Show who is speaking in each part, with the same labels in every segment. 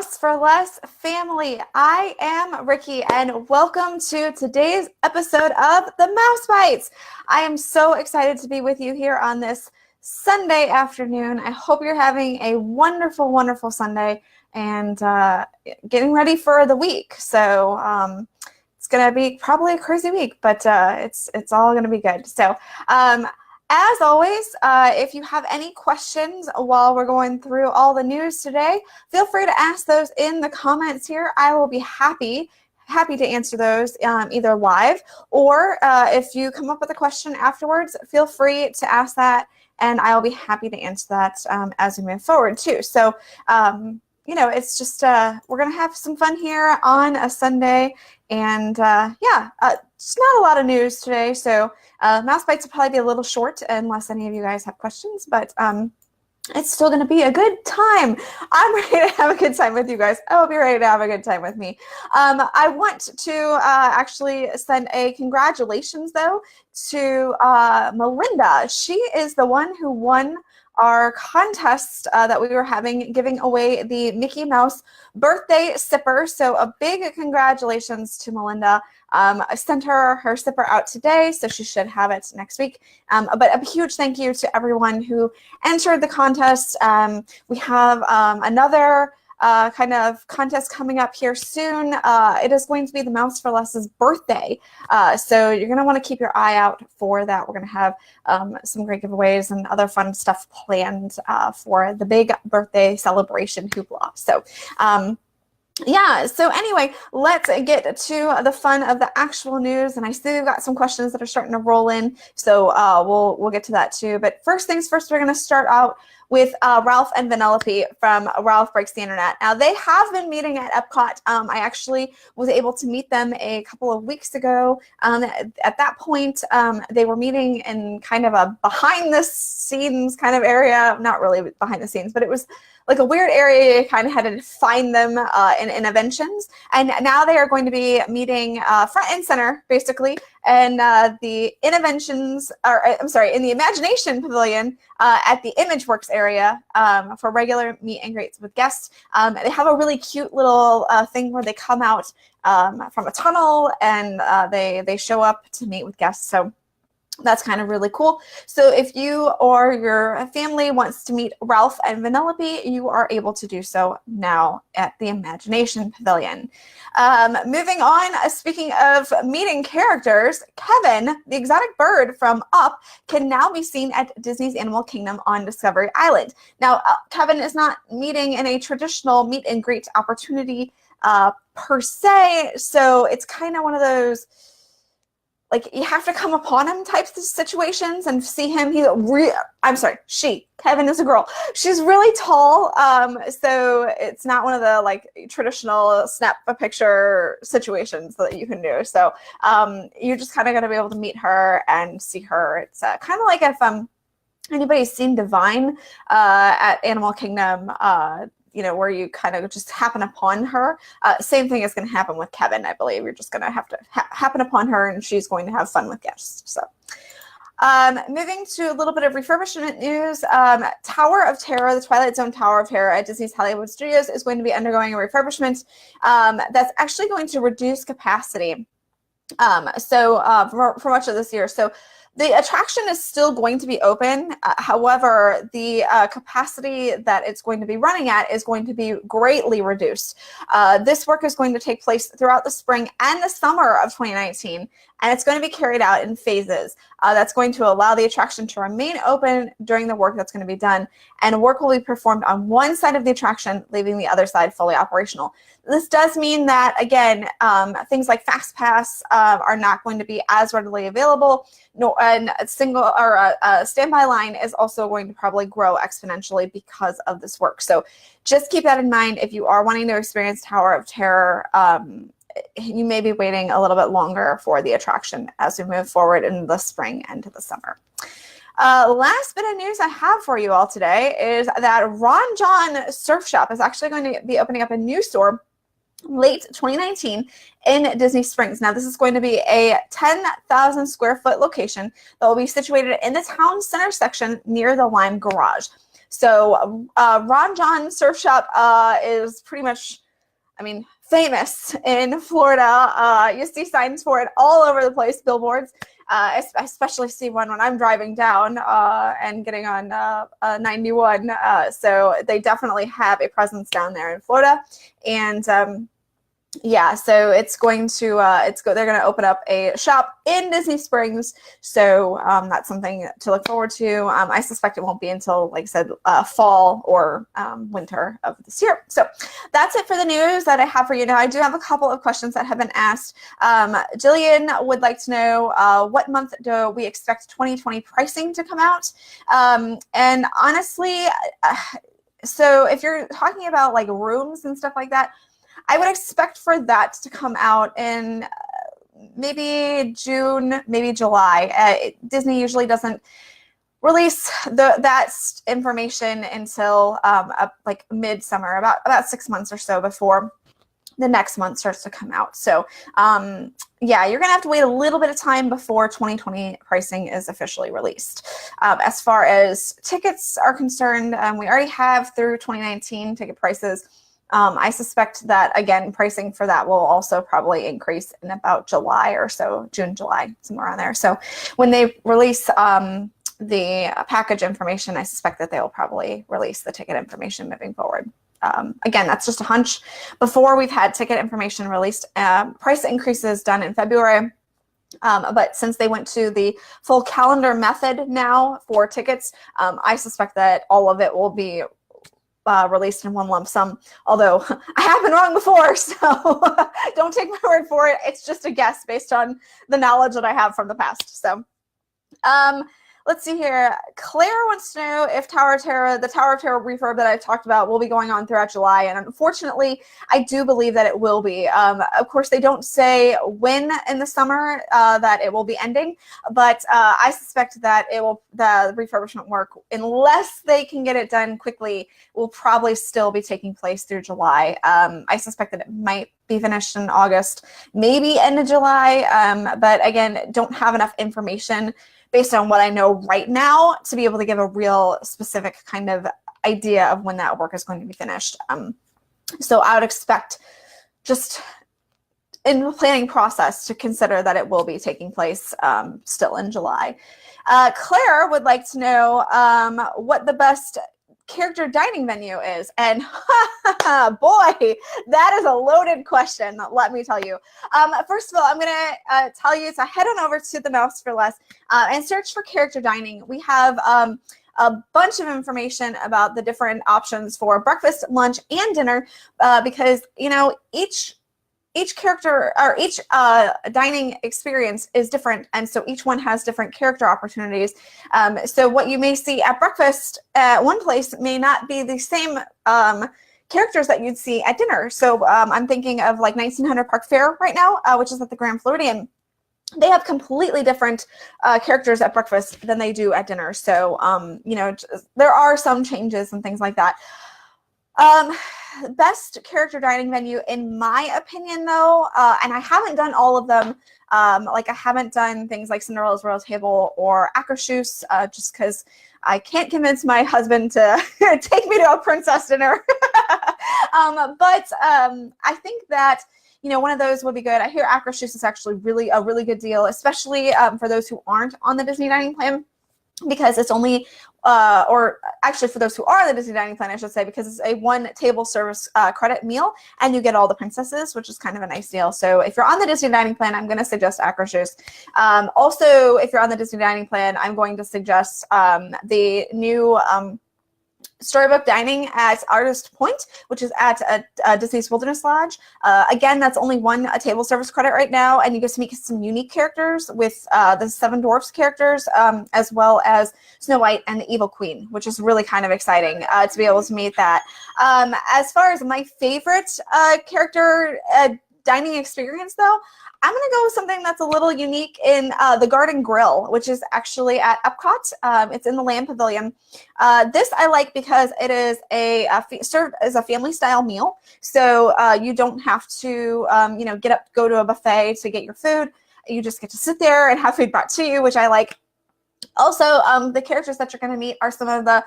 Speaker 1: Mouse for Less family. I am Ricky and welcome to today's episode of the Mouse Bites. I am so excited to be with you here on this Sunday afternoon. I hope you're having a wonderful, wonderful Sunday and getting ready for the week. So it's going to be probably a crazy week, but it's all going to be good. So as always, if you have any questions while we're going through all the news today, feel free to ask those in the comments here. I will be happy to answer those either live or if you come up with a question afterwards, feel free to ask that and I'll be happy to answer that as we move forward too. So, you know, it's just we're going to have some fun here on a Sunday and just not a lot of news today. So Mouse Bites will probably be a little short unless any of you guys have questions, but it's still going to be a good time. I'm ready to have a good time with you guys. I hope you're ready to have a good time with me. I want to actually send a congratulations, though, to Melinda. She is the one who won our contest that we were having, giving away the Mickey Mouse birthday sipper. So a big congratulations to Melinda. I sent her sipper out today, so she should have it next week. But a huge thank you to everyone who entered the contest. We have another kind of contest coming up here soon. It is going to be the Mouse for Less's birthday. So you're going to want to keep your eye out for that. We're going to have some great giveaways and other fun stuff planned for the big birthday celebration hoopla. So yeah, so anyway, let's get to the fun of the actual news. And I see we've got some questions that are starting to roll in, so we'll get to that too. But first things first, we're going to start out with Ralph and Vanellope from Ralph Breaks the Internet. Now, they have been meeting at Epcot. I actually was able to meet them a couple of weeks ago. At that point, they were meeting in kind of a behind-the-scenes kind of area. Not really behind the scenes, but it was like a weird area. You kind of had to find them in Innoventions. And now they are going to be meeting front and center, basically, and the Innoventions, or I'm sorry, in the Imagination Pavilion at the ImageWorks area for regular meet and greets with guests. They have a really cute little thing where they come out from a tunnel and they show up to meet with guests. So that's kind of really cool. So if you or your family wants to meet Ralph and Vanellope, you are able to do so now at the Imagination Pavilion. Moving on, speaking of meeting characters, Kevin, the exotic bird from Up, can now be seen at Disney's Animal Kingdom on Discovery Island. Now, Kevin is not meeting in a traditional meet and greet opportunity per se, so it's kind of one of those, like, you have to come upon him types of situations and see him. Kevin is a girl. She's really tall, so it's not one of the like traditional snap a picture situations that you can do. So you're just kind of going to be able to meet her and see her. It's kind of like if anybody's seen Divine at Animal Kingdom, you know, where you kind of just happen upon her. Same thing is going to happen with Kevin, I believe. You're just going to have to happen upon her, and she's going to have fun with guests. So, moving to a little bit of refurbishment news, Tower of Terror, the Twilight Zone Tower of Terror at Disney's Hollywood Studios is going to be undergoing a refurbishment that's actually going to reduce capacity for much of this year. So the attraction is still going to be open. However, the capacity that it's going to be running at is going to be greatly reduced. This work is going to take place throughout the spring and the summer of 2019, and it's going to be carried out in phases. That's going to allow the attraction to remain open during the work that's going to be done, and work will be performed on one side of the attraction, leaving the other side fully operational. This does mean that, again, things like Fast Pass are not going to be as readily available, and a single or a standby line is also going to probably grow exponentially because of this work. So just keep that in mind if you are wanting to experience Tower of Terror. You may be waiting a little bit longer for the attraction as we move forward in the spring and to the summer. Last bit of news I have for you all today is that Ranjan Surf Shop is actually going to be opening up a new store late 2019 in Disney Springs. Now, this is going to be a 10,000 square foot location that will be situated in the town center section near the Lime Garage. So Ranjan Surf Shop is pretty much, I mean, famous in Florida. You see signs for it all over the place, billboards. I especially see one when I'm driving down and getting on 91. So they definitely have a presence down there in Florida. And yeah, so it's going to they're going to open up a shop in Disney Springs, so that's something to look forward to. I suspect it won't be until, like I said, fall or winter of this year. So that's it for the news that I have for you now. I do have a couple of questions that have been asked. Jillian would like to know what month do we expect 2020 pricing to come out? And honestly, so if you're talking about like rooms and stuff like that, I would expect for that to come out in maybe June, maybe July. Disney usually doesn't release that information until like midsummer, about 6 months or so before the next month starts to come out. So yeah, you're gonna have to wait a little bit of time before 2020 pricing is officially released. As far as tickets are concerned, we already have through 2019 ticket prices. I suspect that, again, pricing for that will also probably increase in about July or so, June, July, somewhere around there. So when they release the package information, I suspect that they will probably release the ticket information moving forward. Again, that's just a hunch. Before, we've had ticket information released, price increases done in February. But since they went to the full calendar method now for tickets, I suspect that all of it will be released in one lump sum, although I have been wrong before, so don't take my word for it. It's just a guess based on the knowledge that I have from the past. So let's see here. Claire wants to know if the Tower of Terror refurb that I've talked about will be going on throughout July, and unfortunately, I do believe that it will be. Of course, they don't say when in the summer that it will be ending, but I suspect that the refurbishment work, unless they can get it done quickly, will probably still be taking place through July. I suspect that it might be finished in August, maybe end of July, but again, don't have enough information based on what I know right now to be able to give a real specific kind of idea of when that work is going to be finished. So I would expect, just in the planning process, to consider that it will be taking place still in July. Claire would like to know what the best character dining venue is, and boy, that is a loaded question, let me tell you. First of all, I'm gonna tell you to head on over to the Mouse for Less and search for character dining. We have a bunch of information about the different options for breakfast, lunch, and dinner, because you know each character or each dining experience is different, and so each one has different character opportunities. So what you may see at breakfast at one place may not be the same characters that you'd see at dinner. So I'm thinking of like 1900 Park Fair right now, which is at the Grand Floridian. They have completely different characters at breakfast than they do at dinner. So you know, there are some changes and things like that. Best character dining venue, in my opinion, though, and I haven't done all of them, like I haven't done things like Cinderella's Royal Table or Akershus, just because I can't convince my husband to take me to a princess dinner. But I think that, you know, one of those would be good. I hear Akershus is actually a really good deal, especially for those who aren't on the Disney dining plan, because it's only, or actually for those who are on the Disney dining plan, I should say, because it's a one table service credit meal, and you get all the princesses, which is kind of a nice deal. So if you're on the Disney dining plan, I'm going to suggest Akershus. Also, if you're on the Disney dining plan, I'm going to suggest the new Storybook Dining at Artist Point, which is at Disney's Wilderness Lodge. Again, that's only one table service credit right now, and you get to meet some unique characters with the Seven Dwarfs characters, as well as Snow White and the Evil Queen, which is really kind of exciting to be able to meet that. As far as my favorite character dining experience, though, I'm going to go with something that's a little unique in the Garden Grill, which is actually at Epcot. It's in the Land Pavilion. This I like because it is served as a family-style meal. So you don't have to, you know, get up, go to a buffet to get your food. You just get to sit there and have food brought to you, which I like. Also, the characters that you're going to meet are some of the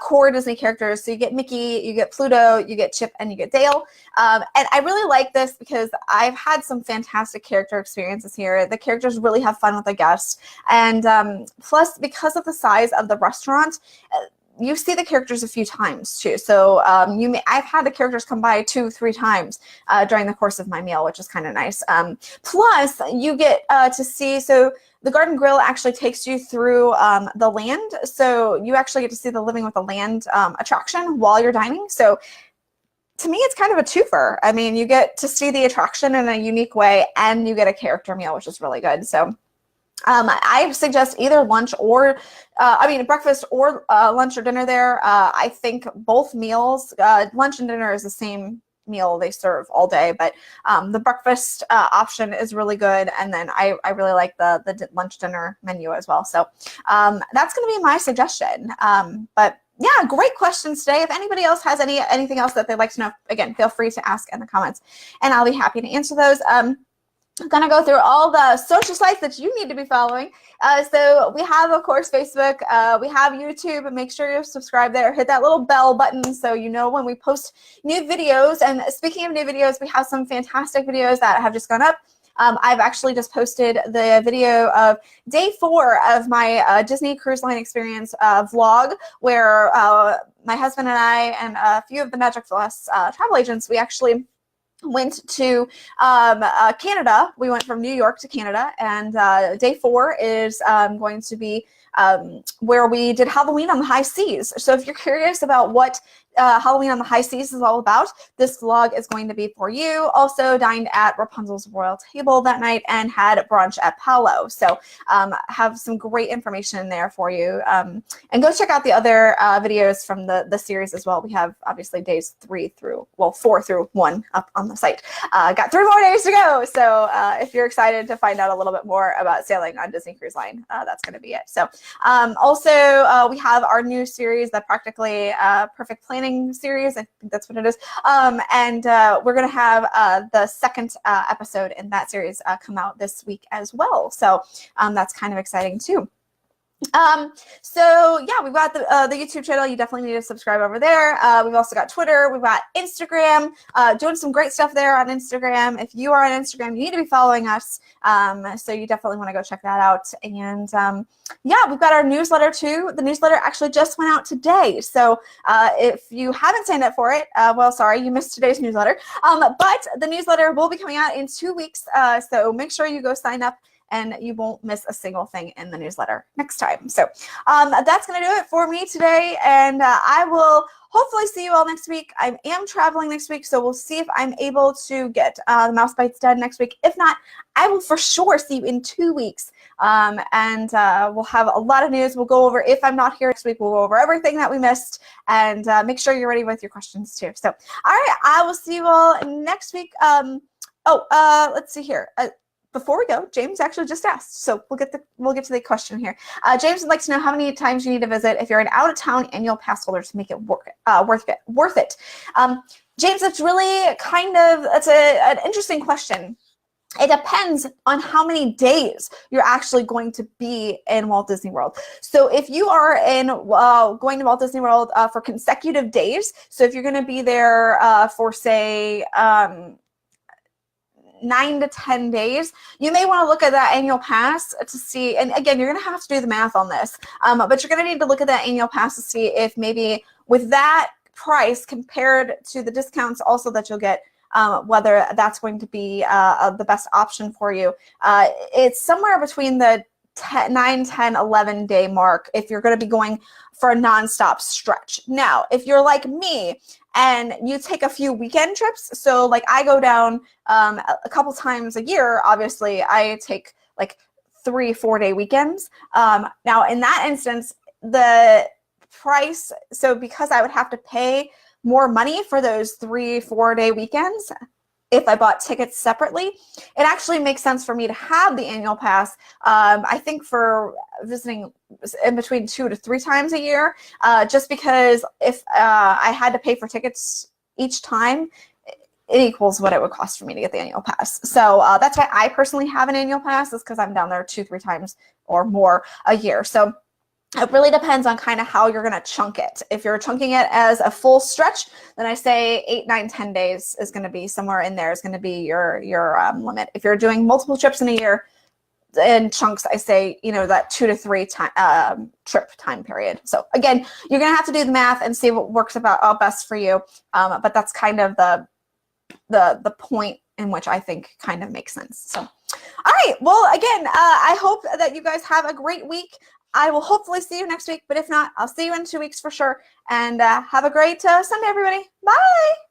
Speaker 1: core Disney characters. So you get Mickey, you get Pluto, you get Chip, and you get Dale. And I really like this because I've had some fantastic character experiences here. The characters really have fun with the guests. And plus, because of the size of the restaurant, you see the characters a few times too. So I've had the characters come by 2-3 times during the course of my meal, which is kind of nice. Plus, you get to see, so the Garden Grill actually takes you through the land. So you actually get to see the Living with the Land attraction while you're dining. So to me, it's kind of a twofer. I mean, you get to see the attraction in a unique way and you get a character meal, which is really good. So I suggest either lunch or, breakfast or lunch or dinner there. I think both meals, lunch and dinner is the same meal they serve all day, but the breakfast option is really good. And then I really like the lunch dinner menu as well. So that's going to be my suggestion. But yeah, great questions today. If anybody else has anything else that they'd like to know, again, feel free to ask in the comments and I'll be happy to answer those. I'm going to go through all the social sites that you need to be following. So we have, of course, Facebook. We have YouTube. Make sure you're subscribed there. Hit that little bell button so you know when we post new videos. And speaking of new videos, we have some fantastic videos that have just gone up. I've actually just posted the video of day 4 of my Disney Cruise Line experience vlog, where my husband and I and a few of the Magic Plus travel agents, we actually went to Canada. We went from New York to Canada, and day 4 is going to be where we did Halloween on the High Seas. So if you're curious about what Halloween on the High Seas is all about, this vlog is going to be for you. Also dined at Rapunzel's royal table that night and had brunch at Palo. So have some great information there for you. And go check out the other videos from the series as well. We have obviously days 4 through 1 up on the site. Got 3 more days to go. So if you're excited to find out a little bit more about sailing on Disney Cruise Line, that's going to be it. So also we have our new series, the Practically Perfect Planning series. I think that's what it is. And we're going to have the second episode in that series come out this week as well. So that's kind of exciting too. So yeah, we've got the YouTube channel. You definitely need to subscribe over there. We've also got Twitter. We've got Instagram, doing some great stuff there on Instagram. If you are on Instagram, you need to be following us. So you definitely want to go check that out. And yeah, we've got our newsletter too. The newsletter actually just went out today. So if you haven't signed up for it, well, sorry, you missed today's newsletter. But the newsletter will be coming out in 2 weeks. So make sure you go sign up and you won't miss a single thing in the newsletter next time. So that's going to do it for me today, and I will hopefully see you all next week. I am traveling next week, so we'll see if I'm able to get the Mouse Bites done next week. If not, I will for sure see you in 2 weeks, and we'll have a lot of news. We'll go over, if I'm not here next week, we'll go over everything that we missed, and make sure you're ready with your questions too. So, all right, I will see you all next week. Let's see here. Before we go, James actually just asked, so we'll get to the question here. James would like to know how many times you need to visit if you're an out-of-town annual pass holder to make it worth it. James, it's really that's an interesting question. It depends on how many days you're actually going to be in Walt Disney World. So if you are going to Walt Disney World for consecutive days, so if you're going to be there for, say, 9 to 10 days, you may want to look at that annual pass to see, and again, you're going to have to do the math on this, but you're going to need to look at that annual pass to see if maybe with that price compared to the discounts also that you'll get, whether that's going to be the best option for you. It's somewhere between the 9, 10, 11 day mark if you're going to be going for a nonstop stretch. Now, if you're like me and you take a few weekend trips, so like I go down a couple times a year, obviously I take like 3-4 day weekends. Now in that instance, the price, so because I would have to pay more money for those 3-4 day weekends, if I bought tickets separately, it actually makes sense for me to have the annual pass. I think for visiting in between 2 to 3 times a year, just because if I had to pay for tickets each time, it equals what it would cost for me to get the annual pass. So that's why I personally have an annual pass, is because I'm down there 2-3 times or more a year. So it really depends on kind of how you're going to chunk it. If you're chunking it as a full stretch, then I say 8, 9, 10 days is going to be somewhere in there is going to be your limit. If you're doing multiple trips in a year in chunks, I say, you know, that 2 to 3 time trip time period. So again, you're going to have to do the math and see what works out best for you. But that's kind of the point in which I think kind of makes sense. So, all right. Well, again, I hope that you guys have a great week. I will hopefully see you next week, but if not, I'll see you in 2 weeks for sure. And have a great Sunday, everybody. Bye.